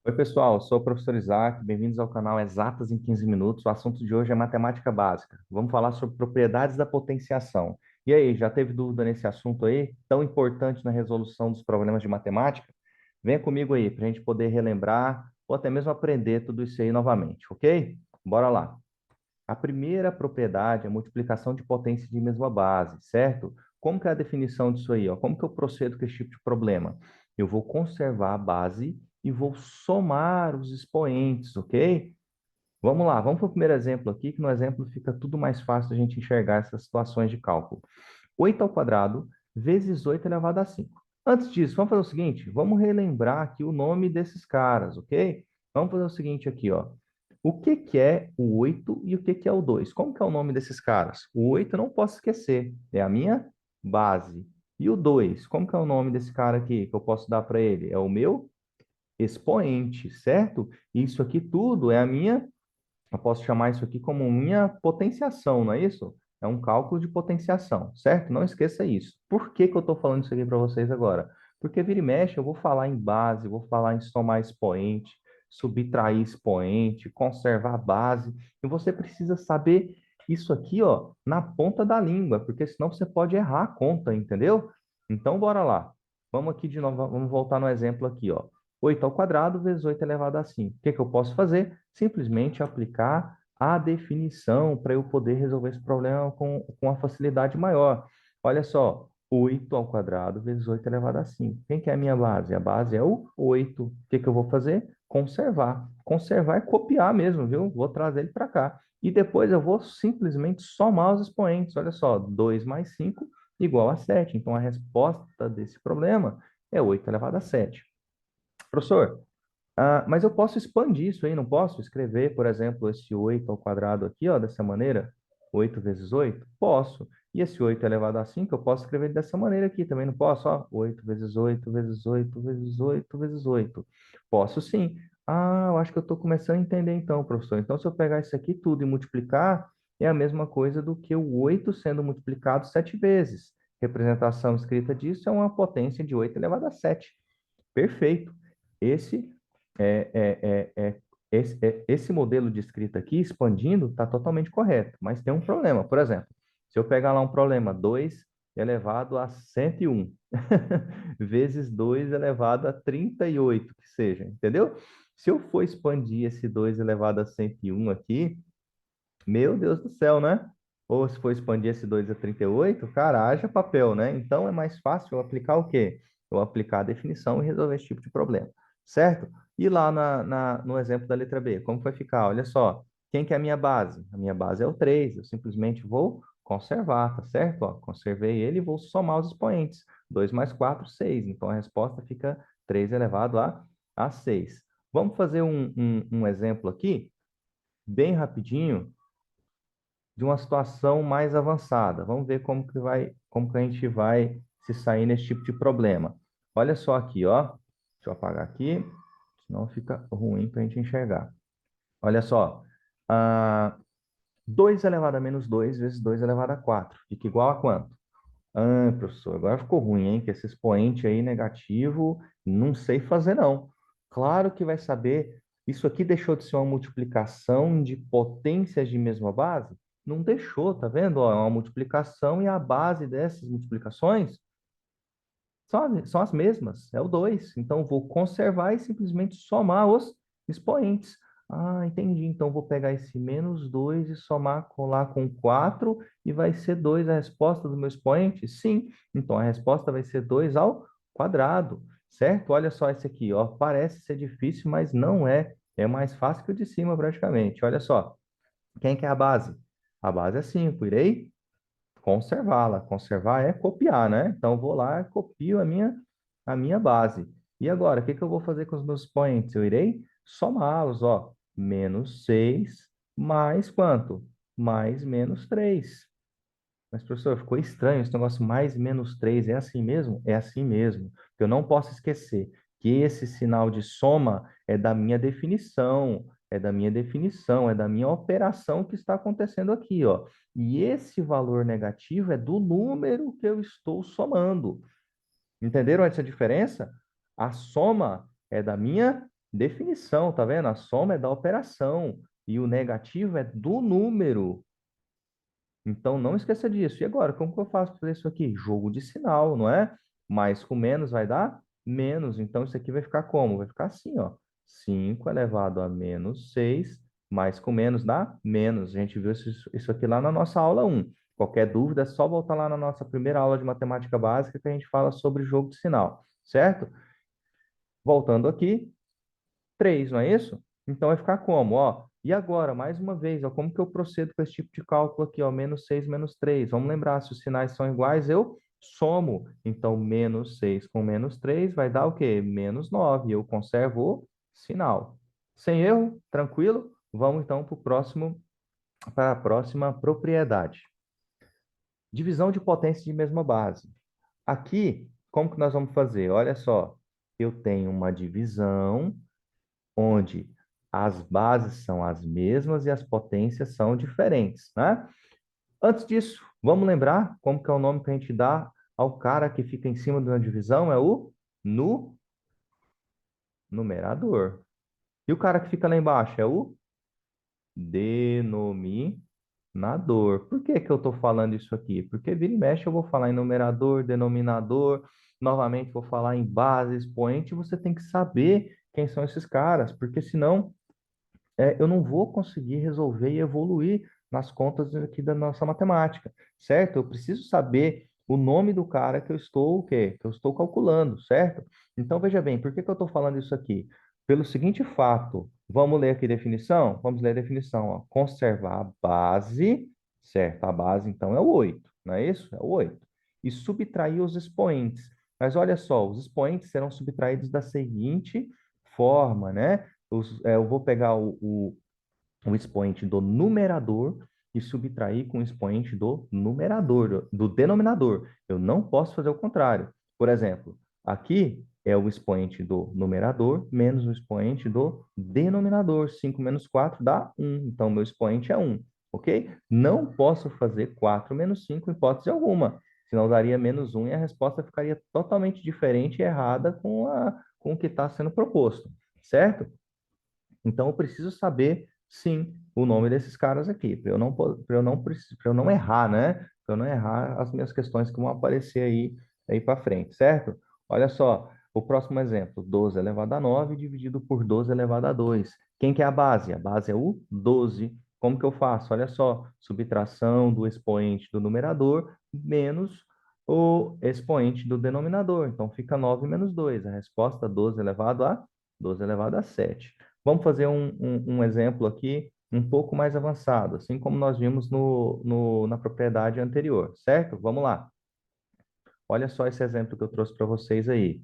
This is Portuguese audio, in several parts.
Oi, pessoal, sou o professor Isaac, bem-vindos ao canal Exatas em 15 Minutos. O assunto de hoje é matemática básica. Vamos falar sobre propriedades da potenciação. E aí, já teve dúvida nesse assunto aí, tão importante na resolução dos problemas de matemática? Venha comigo aí, para a gente poder relembrar ou até mesmo aprender tudo isso aí novamente, ok? Bora lá. A primeira propriedade é a multiplicação de potência de mesma base, certo? Como que é a definição disso aí, ó? Como que eu procedo com esse tipo de problema? Eu vou conservar a base e vou somar os expoentes, ok? Vamos lá, vamos para o primeiro exemplo aqui, que no exemplo fica tudo mais fácil a gente enxergar essas situações de cálculo. 8 ao quadrado vezes 8 elevado a 5. Antes disso, vamos fazer o seguinte, vamos relembrar aqui o nome desses caras, ok? Vamos fazer o seguinte aqui, ó. O que que é o 8 e o que que é o 2? Como que é o nome desses caras? O 8 eu não posso esquecer, é a minha base. E o 2, como que é o nome desse cara aqui que eu posso dar para ele? É o meu expoente, certo? Isso aqui tudo é a minha, eu posso chamar isso aqui como minha potenciação, não é isso? É um cálculo de potenciação, certo? Não esqueça isso. Por que que eu estou falando isso aqui para vocês agora? Porque vira e mexe, eu vou falar em base, vou falar em somar expoente, subtrair expoente, conservar base, e você precisa saber isso aqui, ó, na ponta da língua, porque senão você pode errar a conta, entendeu? Então, bora lá. Vamos aqui de novo, vamos voltar no exemplo aqui, ó. 8 ao quadrado vezes 8 elevado a 5. O que que eu posso fazer? Simplesmente aplicar a definição para eu poder resolver esse problema com uma facilidade maior. Olha só, 8 ao quadrado vezes 8 elevado a 5. Quem que é a minha base? A base é o 8. O que que eu vou fazer? Conservar. Conservar é copiar mesmo, viu? Vou trazer ele para cá. E depois eu vou simplesmente somar os expoentes. Olha só, 2 mais 5 igual a 7. Então, a resposta desse problema é 8 elevado a 7. Professor, mas eu posso expandir isso aí, não posso? Escrever, por exemplo, esse 8 ao quadrado aqui, ó, dessa maneira? 8 vezes 8? Posso. E esse 8 elevado a 5, eu posso escrever dessa maneira aqui também, não posso? Ó, 8 vezes 8 vezes 8 vezes 8 vezes 8. Posso sim. Ah, eu acho que eu estou começando a entender então, professor. Então, se eu pegar isso aqui tudo e multiplicar, é a mesma coisa do que o 8 sendo multiplicado 7 vezes. Representação escrita disso é uma potência de 8 elevado a 7. Perfeito. Esse esse modelo de escrita aqui, expandindo, está totalmente correto, mas tem um problema. Por exemplo, se eu pegar lá um problema, 2 elevado a 101, vezes 2 elevado a 38, que seja, entendeu? Se eu for expandir esse 2 elevado a 101 aqui, meu Deus do céu, né? Ou se for expandir esse 2 a 38, cara, haja papel, né? Então é mais fácil eu aplicar o quê? Eu aplicar a definição e resolver esse tipo de problema, certo? E lá no exemplo da letra B, como vai ficar? Olha só, quem que é a minha base? A minha base é o 3, eu simplesmente vou conservar, tá certo? Ó, conservei ele e vou somar os expoentes. 2 mais 4, 6. Então a resposta fica 3 elevado a 6. Vamos fazer um exemplo aqui, bem rapidinho, de uma situação mais avançada. Vamos ver como que a gente vai se sair nesse tipo de problema. Olha só aqui, ó. Deixa eu apagar aqui, senão fica ruim para a gente enxergar. Olha só. Ah, 2 elevado a menos 2 vezes 2 elevado a 4. Fica igual a quanto? Ah, professor, agora ficou ruim, hein? Que esse expoente aí negativo, não sei fazer, não. Claro que vai saber. Isso aqui deixou de ser uma multiplicação de potências de mesma base? Não deixou, tá vendo? Ó, é uma multiplicação e a base dessas multiplicações são as mesmas, é o 2. Então, eu vou conservar e simplesmente somar os expoentes. Ah, entendi. Então, vou pegar esse menos 2 e somar colar com 4 e vai ser 2 a resposta do meu expoente? Sim. Então, a resposta vai ser 2 ao quadrado, certo? Olha só esse aqui, ó. Parece ser difícil, mas não é. É mais fácil que o de cima, praticamente. Olha só. Quem que é a base? A base é 5. Irei conservá-la. Conservar é copiar, né? Então, vou lá, copio a minha base. E agora, o que que eu vou fazer com os meus expoentes? Eu irei somá-los, ó. Menos 6 mais quanto? Mais menos 3. Mas, professor, ficou estranho esse negócio mais menos 3. É assim mesmo? É assim mesmo. Eu não posso esquecer que esse sinal de soma é da minha definição, é da minha definição, é da minha operação que está acontecendo aqui, ó. E esse valor negativo é do número que eu estou somando. Entenderam essa diferença? A soma é da minha definição, tá vendo? A soma é da operação e o negativo é do número. Então, não esqueça disso. E agora, como que eu faço para fazer isso aqui? Jogo de sinal, não é? Mais com menos vai dar menos. Então, isso aqui vai ficar como? Vai ficar assim, ó. 5 elevado a menos 6, mais com menos dá menos. A gente viu isso aqui lá na nossa aula 1. Qualquer dúvida, é só voltar lá na nossa primeira aula de matemática básica que a gente fala sobre jogo de sinal, certo? Voltando aqui, 3, não é isso? Então vai ficar como, ó? E agora, mais uma vez, ó, como que eu procedo com esse tipo de cálculo aqui, ó? Menos 6 menos 3. Vamos lembrar, se os sinais são iguais, eu somo. Então, menos 6 com menos 3 vai dar o quê? Menos 9. Eu conservo o sinal. Sem erro, tranquilo? Vamos então para a próxima propriedade. Divisão de potência de mesma base. Aqui, como que nós vamos fazer? Olha só, eu tenho uma divisão onde as bases são as mesmas e as potências são diferentes, né? Antes disso, vamos lembrar como que é o nome que a gente dá ao cara que fica em cima de uma divisão? É o nu numerador. E o cara que fica lá embaixo é o denominador. Por que que eu estou falando isso aqui? Porque vira e mexe eu vou falar em numerador, denominador, novamente vou falar em base, expoente, e você tem que saber quem são esses caras, porque senão eu não vou conseguir resolver e evoluir nas contas aqui da nossa matemática, certo? Eu preciso saber o nome do cara que eu estou, o quê? Que eu estou calculando, certo? Então, veja bem, por que que eu estou falando isso aqui? Pelo seguinte fato, vamos ler aqui a definição? Vamos ler a definição, ó. Conservar a base, certo? A base, então, é o 8, não é isso? É o 8. E subtrair os expoentes. Mas olha só, os expoentes serão subtraídos da seguinte forma, né? Eu vou pegar o expoente do numerador e subtrair com o expoente do numerador, do denominador. Eu não posso fazer o contrário. Por exemplo, aqui é o expoente do numerador menos o expoente do denominador. 5 menos 4 dá 1. Então, meu expoente é 1. Ok? Não posso fazer 4 menos 5 em hipótese alguma. Senão daria menos 1 e a resposta ficaria totalmente diferente e errada com o que está sendo proposto. Certo? Então, eu preciso saber, sim, o nome desses caras aqui, para eu não errar, né? Para eu não errar as minhas questões que vão aparecer aí para frente, certo? Olha só, o próximo exemplo, 12 elevado a 9 dividido por 12 elevado a 2. Quem que é a base? A base é o 12. Como que eu faço? Olha só, subtração do expoente do numerador menos o expoente do denominador. Então, fica 9 menos 2. A resposta, 12 elevado a 7. Vamos fazer um exemplo aqui um pouco mais avançado, assim como nós vimos na propriedade anterior, certo? Vamos lá. Olha só esse exemplo que eu trouxe para vocês aí.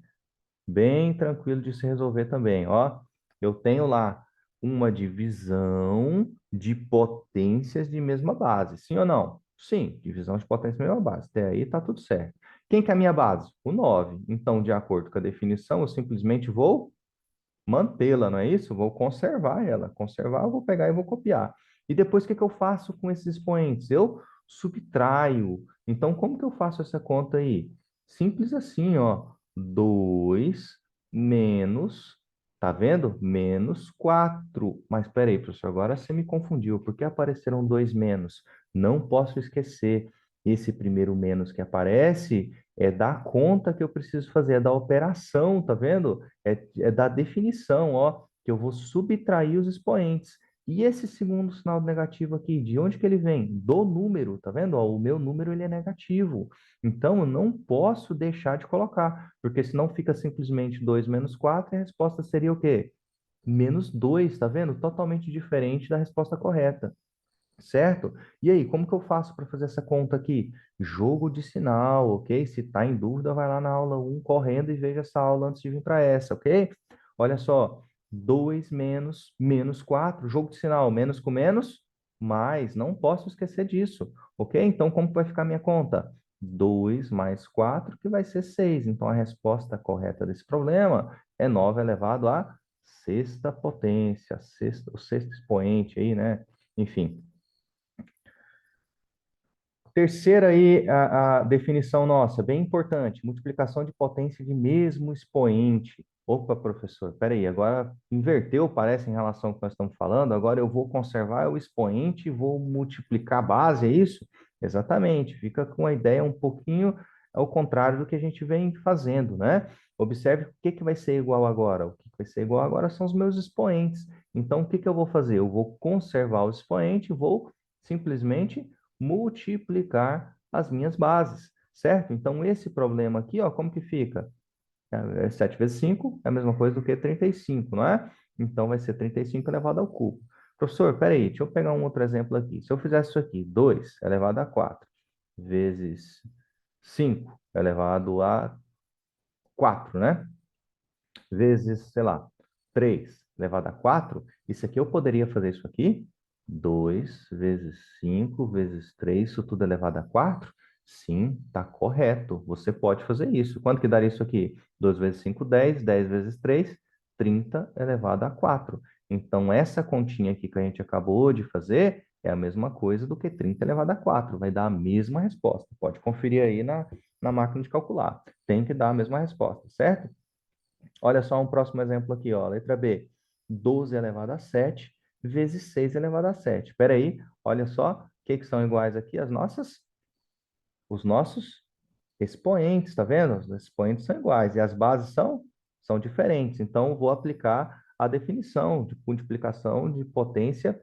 Bem tranquilo de se resolver também, ó. Eu tenho lá uma divisão de potências de mesma base, sim ou não? Sim, divisão de potências de mesma base. Até aí tá tudo certo. Quem que é a minha base? O 9. Então, de acordo com a definição, eu simplesmente vou mantê-la, não é isso? Vou conservar ela. Conservar, eu vou pegar e vou copiar. E depois, o que que eu faço com esses expoentes? Eu subtraio. Então, como que eu faço essa conta aí? Simples assim, ó. 2 menos, tá vendo? Menos 4. Mas peraí, professor, agora você me confundiu. Por que apareceram dois menos? Não posso esquecer. Esse primeiro menos que aparece é da conta que eu preciso fazer, é da operação, tá vendo? É da definição, ó, que eu vou subtrair os expoentes. E esse segundo sinal negativo aqui, de onde que ele vem? Do número, tá vendo? Ó, o meu número ele é negativo. Então, eu não posso deixar de colocar, porque senão fica simplesmente 2 menos 4 e a resposta seria o quê? Menos 2, tá vendo? Totalmente diferente da resposta correta. Certo? E aí, como que eu faço para fazer essa conta aqui? Jogo de sinal, ok? Se está em dúvida, vai lá na aula 1 correndo e veja essa aula antes de vir para essa, ok? Olha só, 2 menos 4, jogo de sinal, menos com menos, mais, não posso esquecer disso, ok? Então, como que vai ficar a minha conta? 2 mais 4, que vai ser 6. Então, a resposta correta desse problema é 9 elevado à sexta potência, o sexto expoente aí, né? Enfim. Terceira aí, a definição nossa, bem importante, multiplicação de potência de mesmo expoente. Opa, professor, peraí, agora inverteu, parece, em relação ao que nós estamos falando. Agora eu vou conservar o expoente e vou multiplicar a base, é isso? Exatamente, fica com a ideia um pouquinho ao contrário do que a gente vem fazendo, né? Observe o que que vai ser igual agora. O que que vai ser igual agora são os meus expoentes. Então, o que que eu vou fazer? Eu vou conservar o expoente e vou simplesmente multiplicar as minhas bases, certo? Então, esse problema aqui, ó, como que fica? 7 vezes 5 é a mesma coisa do que 35, não é? Então, vai ser 35 elevado ao cubo. Professor, peraí, deixa eu pegar um outro exemplo aqui. Se eu fizesse isso aqui, 2 elevado a 4 vezes 5 elevado a 4, né? Vezes, sei lá, 3 elevado a 4, isso aqui eu poderia fazer isso aqui? 2 vezes 5 vezes 3, isso tudo elevado a 4? Sim, está correto. Você pode fazer isso. Quanto que daria isso aqui? 2 vezes 5, 10. 10 vezes 3, 30 elevado a 4. Então, essa continha aqui que a gente acabou de fazer é a mesma coisa do que 30 elevado a 4. Vai dar a mesma resposta. Pode conferir aí na máquina de calcular. Tem que dar a mesma resposta, certo? Olha só um próximo exemplo aqui, ó. Letra B. 12 elevado a 7 vezes 6 elevado a 7. Espera aí, olha só. O que que são iguais aqui? Os nossos expoentes, tá vendo? Os expoentes são iguais e as bases são diferentes. Então, eu vou aplicar a definição de multiplicação de potência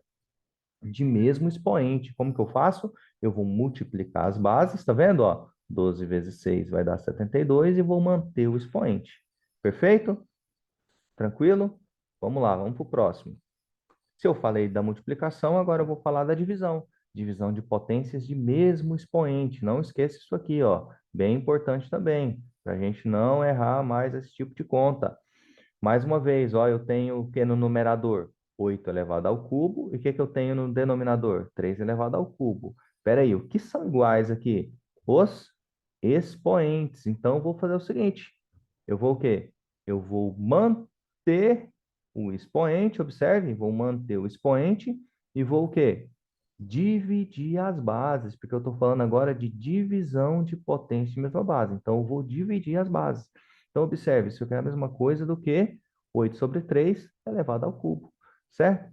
de mesmo expoente. Como que eu faço? Eu vou multiplicar as bases, tá vendo? Ó, 12 vezes 6 vai dar 72 e vou manter o expoente. Perfeito? Tranquilo? Vamos lá, vamos para o próximo. Se eu falei da multiplicação, agora eu vou falar da divisão. Divisão de potências de mesmo expoente. Não esqueça isso aqui, ó. Bem importante também, para a gente não errar mais esse tipo de conta. Mais uma vez, ó, eu tenho o que no numerador? 8 elevado ao cubo. E o que que eu tenho no denominador? 3 elevado ao cubo. Espera aí, o que são iguais aqui? Os expoentes. Então, eu vou fazer o seguinte. Eu vou o quê? Eu vou manter o expoente, observe, vou manter o expoente e vou o quê? Dividir as bases, porque eu estou falando agora de divisão de potência de mesma base. Então, eu vou dividir as bases. Então, observe, isso aqui é a mesma coisa do que 8 sobre 3 elevado ao cubo, certo?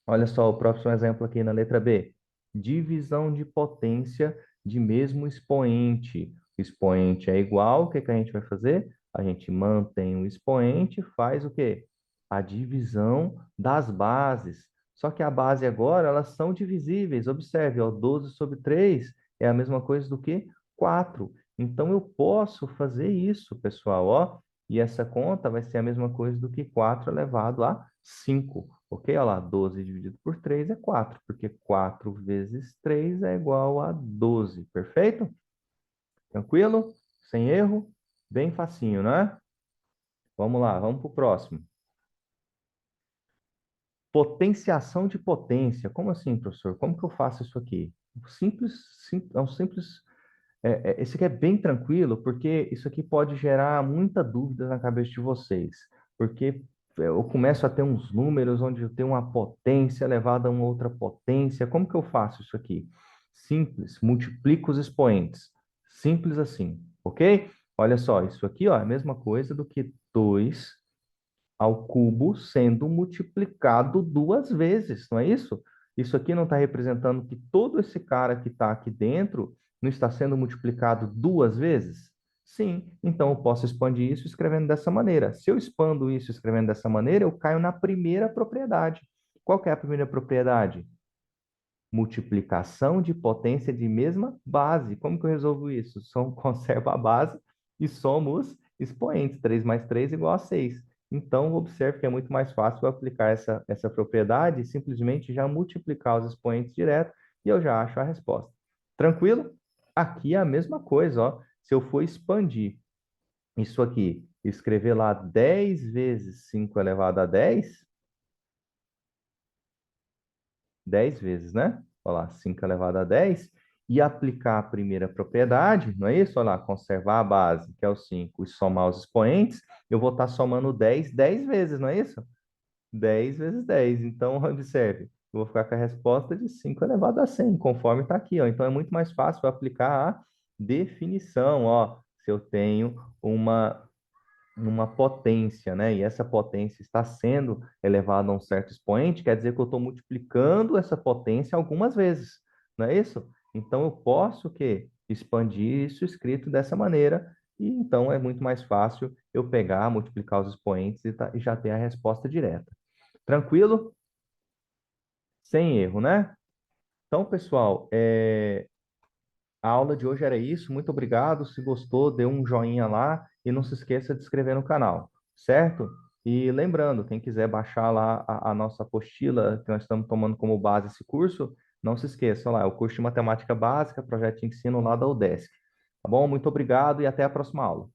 Olha só o próximo exemplo aqui na letra B. Divisão de potência de mesmo expoente. O expoente é igual, o que que a gente vai fazer? A gente mantém o expoente, faz o quê? A divisão das bases. Só que a base agora, elas são divisíveis. Observe, ó, 12 sobre 3 é a mesma coisa do que 4. Então, eu posso fazer isso, pessoal, ó. E essa conta vai ser a mesma coisa do que 4 elevado a 5. Ok? Olha lá, 12 dividido por 3 é 4, porque 4 vezes 3 é igual a 12. Perfeito? Tranquilo? Sem erro? Bem facinho, né? Vamos lá, vamos para o próximo. Potenciação de potência. Como assim, professor? Como que eu faço isso aqui? Simples, é um simples. Esse aqui é bem tranquilo, porque isso aqui pode gerar muita dúvida na cabeça de vocês. Porque eu começo a ter uns números onde eu tenho uma potência elevada a uma outra potência. Como que eu faço isso aqui? Simples, multiplico os expoentes. Simples assim, ok? Olha só, isso aqui ó, é a mesma coisa do que 2 ao cubo sendo multiplicado duas vezes, não é isso? Isso aqui não está representando que todo esse cara que está aqui dentro não está sendo multiplicado duas vezes? Sim, então eu posso expandir isso escrevendo dessa maneira. Se eu expando isso escrevendo dessa maneira, eu caio na primeira propriedade. Qual que é a primeira propriedade? Multiplicação de potência de mesma base. Como que eu resolvo isso? Só conservo a base e somo os expoentes. 3 mais 3 igual a 6. Então, observe que é muito mais fácil eu aplicar essa propriedade e simplesmente já multiplicar os expoentes direto e eu já acho a resposta. Tranquilo? Aqui é a mesma coisa, ó. Se eu for expandir isso aqui, escrever lá 10 vezes 5 elevado a 10, 10 vezes, né? Olha lá, 5 elevado a 10, e aplicar a primeira propriedade, não é isso? Olha lá, conservar a base, que é o 5, e somar os expoentes, eu vou estar somando 10 vezes, não é isso? 10 vezes 10. Então, observe, eu vou ficar com a resposta de 5 elevado a 100, conforme está aqui, ó. Então, é muito mais fácil eu aplicar a definição, ó. Se eu tenho uma numa potência, né? E essa potência está sendo elevada a um certo expoente, quer dizer que eu estou multiplicando essa potência algumas vezes, não é isso? Então eu posso que expandir isso escrito dessa maneira, e então é muito mais fácil eu pegar, multiplicar os expoentes e já ter a resposta direta. Tranquilo? Sem erro, né? Então, pessoal, a aula de hoje era isso. Muito obrigado. Se gostou, dê um joinha lá e não se esqueça de se inscrever no canal, certo? E lembrando, quem quiser baixar lá a nossa apostila que nós estamos tomando como base esse curso, não se esqueça lá, é o curso de Matemática Básica, projeto de ensino lá da UDESC. Tá bom? Muito obrigado e até a próxima aula.